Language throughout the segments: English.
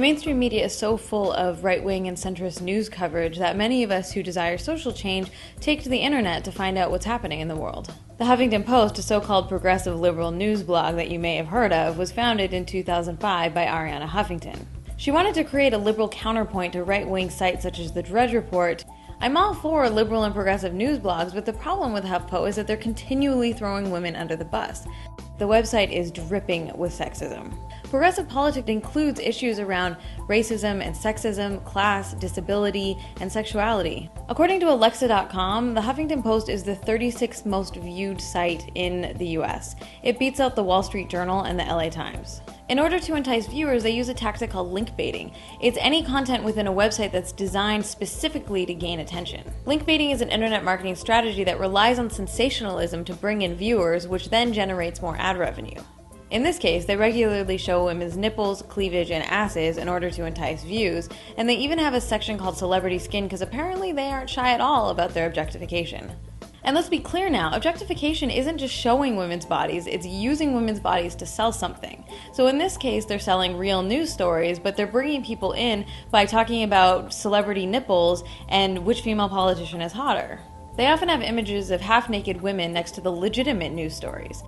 The mainstream media is so full of right-wing and centrist news coverage that many of us who desire social change take to the internet to find out what's happening in the world. The Huffington Post, a so-called progressive liberal news blog that you may have heard of, was founded in 2005 by Arianna Huffington. She wanted to create a liberal counterpoint to right-wing sites such as the Drudge Report. I'm all for liberal and progressive news blogs, but the problem with HuffPo is that they're continually throwing women under the bus. The website is dripping with sexism. Progressive politics includes issues around racism and sexism, class, disability, and sexuality. According to Alexa.com, the Huffington Post is the 36th most viewed site in the US. It beats out the Wall Street Journal and the LA Times. In order to entice viewers, they use a tactic called linkbaiting. It's any content within a website that's designed specifically to gain attention. Linkbaiting is an internet marketing strategy that relies on sensationalism to bring in viewers, which then generates more ad revenue. In this case, they regularly show women's nipples, cleavage, and asses in order to entice views, and they even have a section called Celebrity Skin because apparently they aren't shy at all about their objectification. And let's be clear now, objectification isn't just showing women's bodies, it's using women's bodies to sell something. So in this case, they're selling real news stories, but they're bringing people in by talking about celebrity nipples and which female politician is hotter. They often have images of half-naked women next to the legitimate news stories.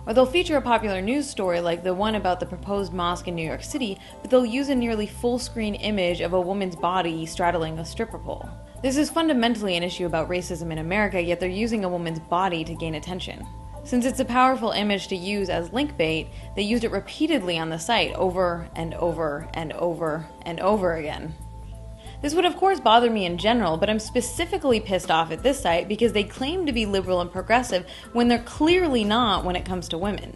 Or they'll feature a popular news story like the one about the proposed mosque in New York City, but they'll use a nearly full-screen image of a woman's body straddling a stripper pole. This is fundamentally an issue about racism in America, yet they're using a woman's body to gain attention. Since it's a powerful image to use as linkbait, they used it repeatedly on the site over and over and over and over again. This would of course bother me in general, but I'm specifically pissed off at this site because they claim to be liberal and progressive when they're clearly not when it comes to women.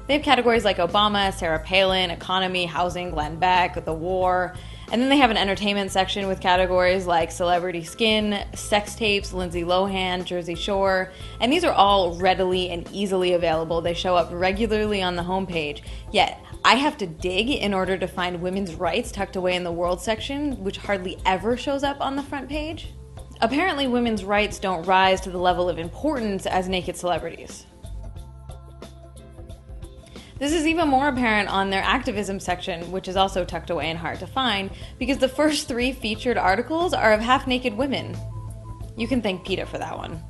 They have categories like Obama, Sarah Palin, economy, housing, Glenn Beck, the war, and then they have an entertainment section with categories like celebrity skin, sex tapes, Lindsay Lohan, Jersey Shore, and these are all readily and easily available. They show up regularly on the homepage, yet I have to dig in order to find women's rights tucked away in the world section, which hardly ever shows up on the front page. Apparently, women's rights don't rise to the level of importance as naked celebrities. This is even more apparent on their activism section, which is also tucked away and hard to find, because the first 3 featured articles are of half-naked women. You can thank PETA for that one.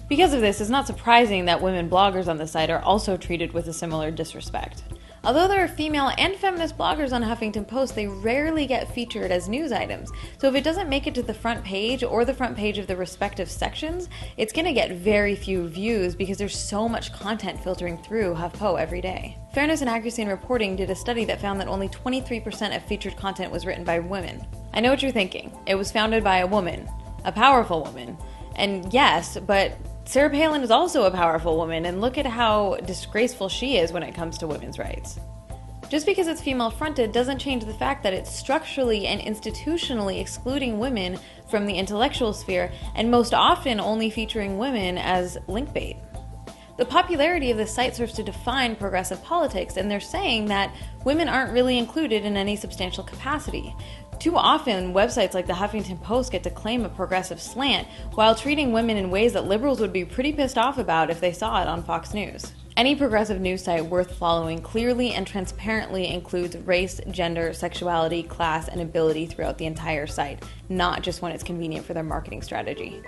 Because of this, it's not surprising that women bloggers on the site are also treated with a similar disrespect. Although there are female and feminist bloggers on Huffington Post, they rarely get featured as news items. So if it doesn't make it to the front page or the front page of the respective sections, it's going to get very few views because there's so much content filtering through HuffPo every day. Fairness and Accuracy in Reporting did a study that found that only 23% of featured content was written by women. I know what you're thinking. It was founded by a woman, a powerful woman. And yes, but Sarah Palin is also a powerful woman, and look at how disgraceful she is when it comes to women's rights. Just because it's female-fronted doesn't change the fact that it's structurally and institutionally excluding women from the intellectual sphere, and most often only featuring women as linkbait. The popularity of the site serves to define progressive politics, and they're saying that women aren't really included in any substantial capacity. Too often, websites like the Huffington Post get to claim a progressive slant while treating women in ways that liberals would be pretty pissed off about if they saw it on Fox News. Any progressive news site worth following clearly and transparently includes race, gender, sexuality, class, and ability throughout the entire site, not just when it's convenient for their marketing strategy.